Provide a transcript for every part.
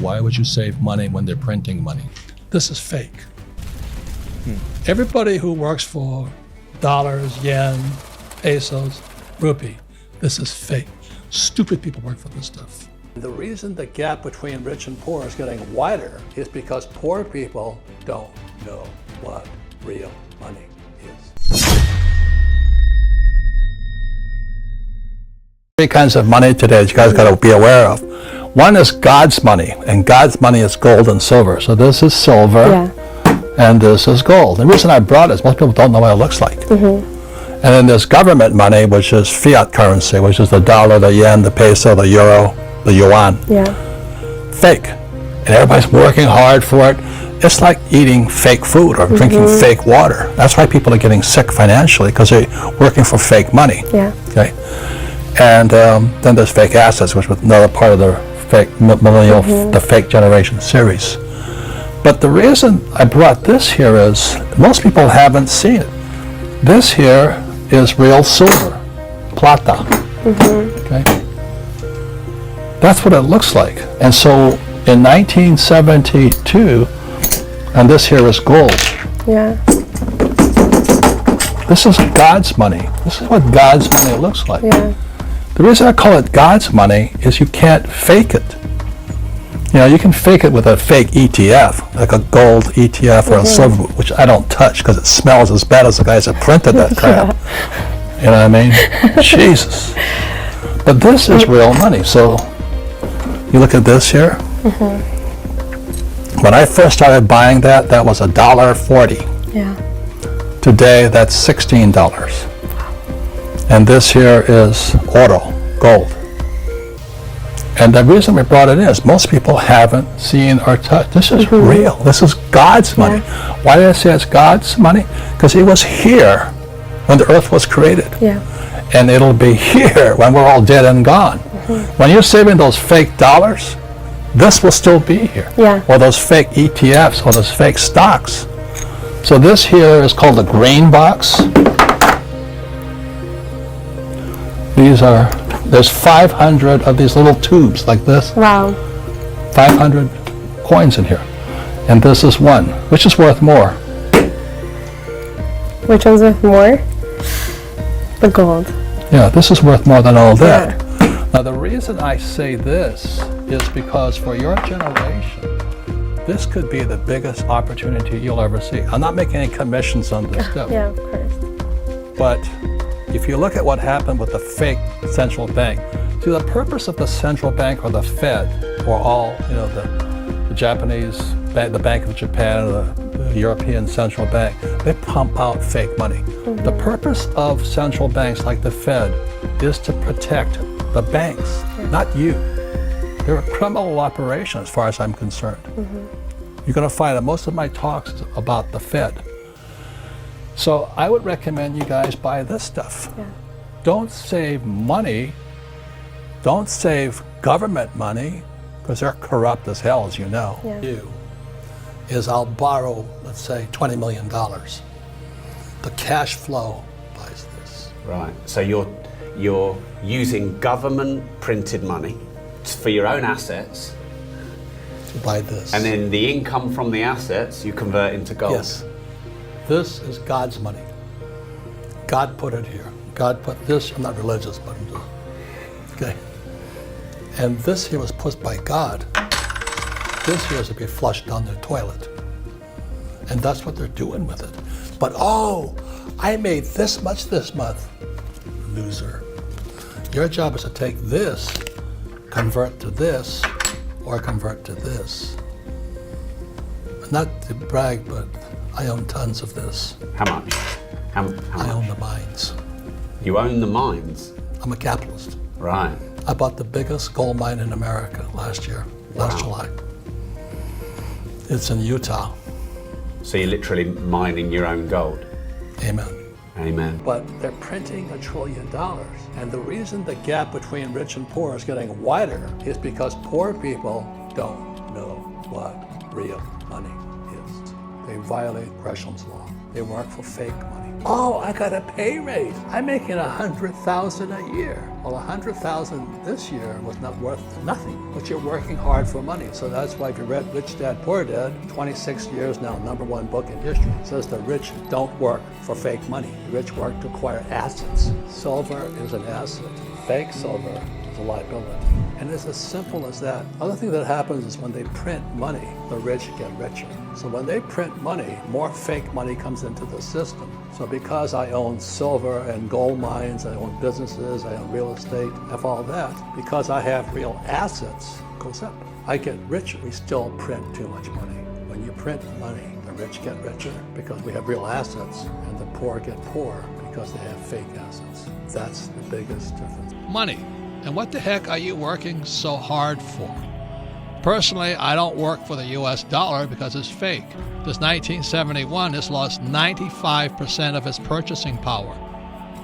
Why would you save money when they're printing money? This is fake. Everybody who works for dollars, yen, pesos, rupee, this is fake. Stupid people work for this stuff. The reason the gap between rich and poor is getting wider is because poor people don't know what real money is. Three kinds of money today that you guys got to be aware of. One is God's money, and God's money is gold and silver. So this is silver, and this is gold. The reason I brought it is most people don't know what it looks like. And then there's government money, which is fiat currency, which is the dollar, the yen, the peso, the euro, the yuan. Fake. And everybody's working hard for it. It's like eating fake food or drinking fake water. That's why people are getting sick financially, because they're working for fake money. Okay. And then there's fake assets, which was another part of the fake millennial, the fake generation series. But the reason I brought this here is most people haven't seen it. This here is real silver, plata. Okay. That's what it looks like. And so in 1972, and this here is gold. This is God's money. This is what God's money looks like. The reason I call it God's money is you can't fake it. You know, you can fake it with a fake ETF, like a gold ETF or a silver, which I don't touch because it smells as bad as the guys that printed that crap. You know what I mean? Jesus. But this is real money. So you look at this here. When I first started buying that, that was $1.40. Today, that's $16. And this here is oro, gold. And the reason we brought it in is most people haven't seen or touched. This is real. This is God's money. Why did I say it's God's money? Because it was here when the earth was created. And it'll be here when we're all dead and gone. When you're saving those fake dollars, this will still be here. Or those fake ETFs or those fake stocks. So this here is called the green box. There's 500 of these little tubes like this. 500 coins in here. And this is one, which is worth more. Which one's worth more? The gold. Yeah, this is worth more than all that. Now the reason I say this is because for your generation, this could be the biggest opportunity you'll ever see. I'm not making any commissions on this stuff. Of course. But if you look at what happened with the fake central bank, see, the purpose of the central bank or the Fed or all, you know, the Japanese bank, the Bank of Japan, or the European Central Bank, they pump out fake money. The purpose of central banks like the Fed is to protect the banks, not you. They're a criminal operation as far as I'm concerned. You're going to find that most of my talks is about the Fed. So I would recommend you guys buy this stuff. Don't save money. Don't save government money, because they're corrupt as hell, as you know. Is I'll borrow, let's say, $20 million. The cash flow buys this. Right. So you're using government printed money for your own assets. To buy this. And then the income from the assets you convert into gold. Yes. This is God's money. God put it here. God put this, I'm not religious, but I'm just, okay. And this here was put by God. This here is to be flushed down the toilet. And that's what they're doing with it. But oh, I made this much this month. Loser. Your job is to take this, convert to this, or convert to this. Not to brag, but I own tons of this. How much? How I own the mines. You own the mines? I'm a capitalist. Right. I bought the biggest gold mine in America last July. It's in Utah. So you're literally mining your own gold? Amen. Amen. But they're printing $1 trillion. And the reason the gap between rich and poor is getting wider is because poor people don't know what real money is. They violate Gresham's law. They work for fake money. Oh, I got a pay raise. I'm making $100,000 a year. Well, $100,000 this year was not worth nothing, but you're working hard for money. So that's why if you read Rich Dad Poor Dad, 26 years now, #1 book in history, says the rich don't work for fake money. The rich work to acquire assets. Silver is an asset. Fake silver is a liability. And it's as simple as that. Other thing that happens is when they print money, the rich get richer. So when they print money, more fake money comes into the system. So because I own silver and gold mines, I own businesses, I own real estate, I have all that, because I have real assets, it goes up. I get richer. We still print too much money. When you print money, the rich get richer because we have real assets, and the poor get poorer because they have fake assets. That's the biggest difference. Money. And what the heck are you working so hard for? Personally, I don't work for the US dollar because it's fake. Since 1971, it's lost 95% of its purchasing power.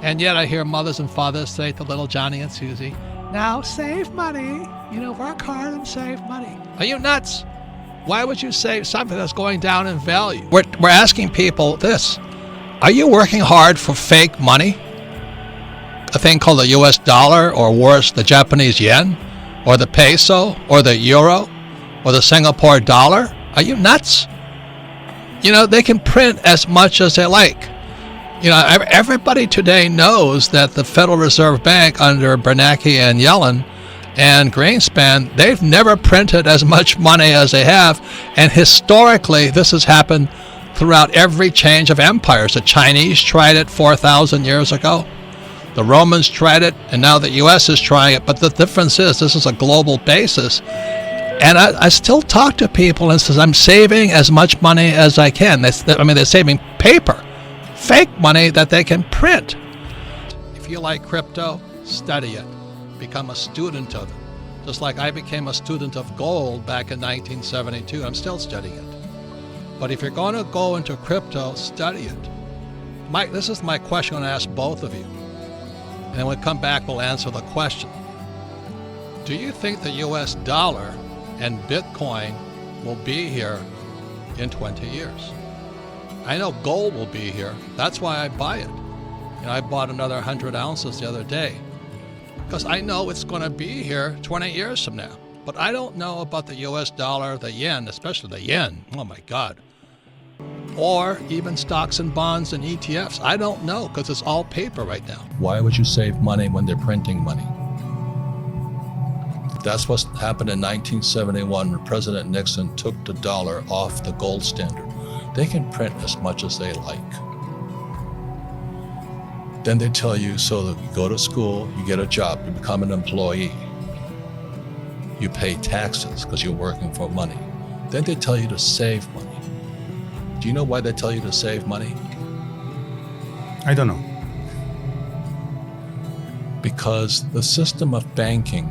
And yet I hear mothers and fathers say to little Johnny and Susie, now save money, work hard and save money. Are you nuts? Why would you save something that's going down in value? We're asking people this. Are you working hard for fake money? A thing called the US dollar, or worse, the Japanese yen, or the peso, or the euro, or the Singapore dollar? Are you nuts? They can print as much as they like. Everybody today knows that the Federal Reserve Bank under Bernanke and Yellen and Greenspan, they've never printed as much money as they have. And historically, this has happened throughout every change of empires. The Chinese tried it 4,000 years ago. The Romans tried it, and now the U.S. is trying it. But the difference is this is a global basis. And I still talk to people and says, I'm saving as much money as I can. They're saving paper, fake money that they can print. If you like crypto, study it. Become a student of it. Just like I became a student of gold back in 1972. I'm still studying it. But if you're going to go into crypto, study it. This is my question I'm going to ask both of you. And then when we come back, we'll answer the question. Do you think the US dollar and Bitcoin will be here in 20 years? I know gold will be here. That's why I buy it. I bought another 100 ounces the other day because I know it's going to be here 20 years from now. But I don't know about the US dollar, the yen, especially the yen. Oh my God. Or even stocks and bonds and ETFs. I don't know because it's all paper right now. Why would you save money when they're printing money? That's what happened in 1971 when President Nixon took the dollar off the gold standard. They can print as much as they like. Then they tell you, so that you go to school, you get a job, you become an employee. You pay taxes because you're working for money. Then they tell you to save money. Do you know why they tell you to save money? I don't know. Because the system of banking,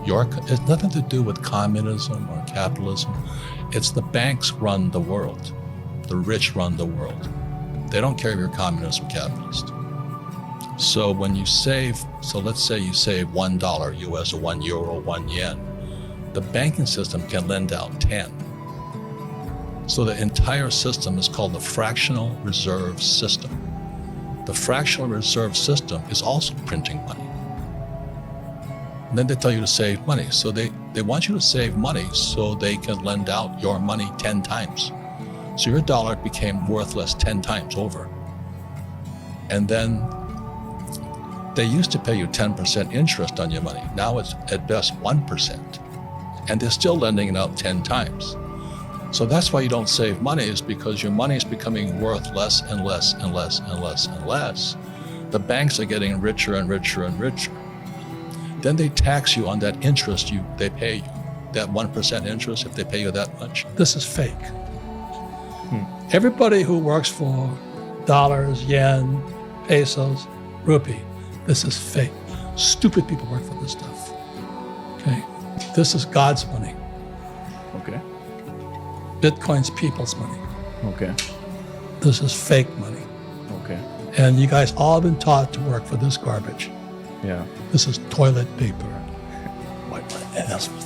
it's nothing to do with communism or capitalism. It's the banks run the world. The rich run the world. They don't care if you're communist or capitalist. So when you save, let's say you save $1 US or €1 or 1 yen, the banking system can lend out 10. So the entire system is called the fractional reserve system. The fractional reserve system is also printing money. And then they tell you to save money. So they want you to save money so they can lend out your money 10 times. So your dollar became worthless 10 times over. And then they used to pay you 10% interest on your money. Now it's at best 1%. And they're still lending it out 10 times. So that's why you don't save money, is because your money is becoming worth less and less and less and less and less. The banks are getting richer and richer and richer. Then they tax you on that interest they pay you. That 1% interest, if they pay you that much. This is fake. Everybody who works for dollars, yen, pesos, rupee, this is fake. Stupid people work for this stuff. Okay? This is God's money. Okay. Bitcoin's people's money. Okay. This is fake money. Okay. And you guys all been taught to work for this garbage. Yeah. This is toilet paper. Wipe my ass with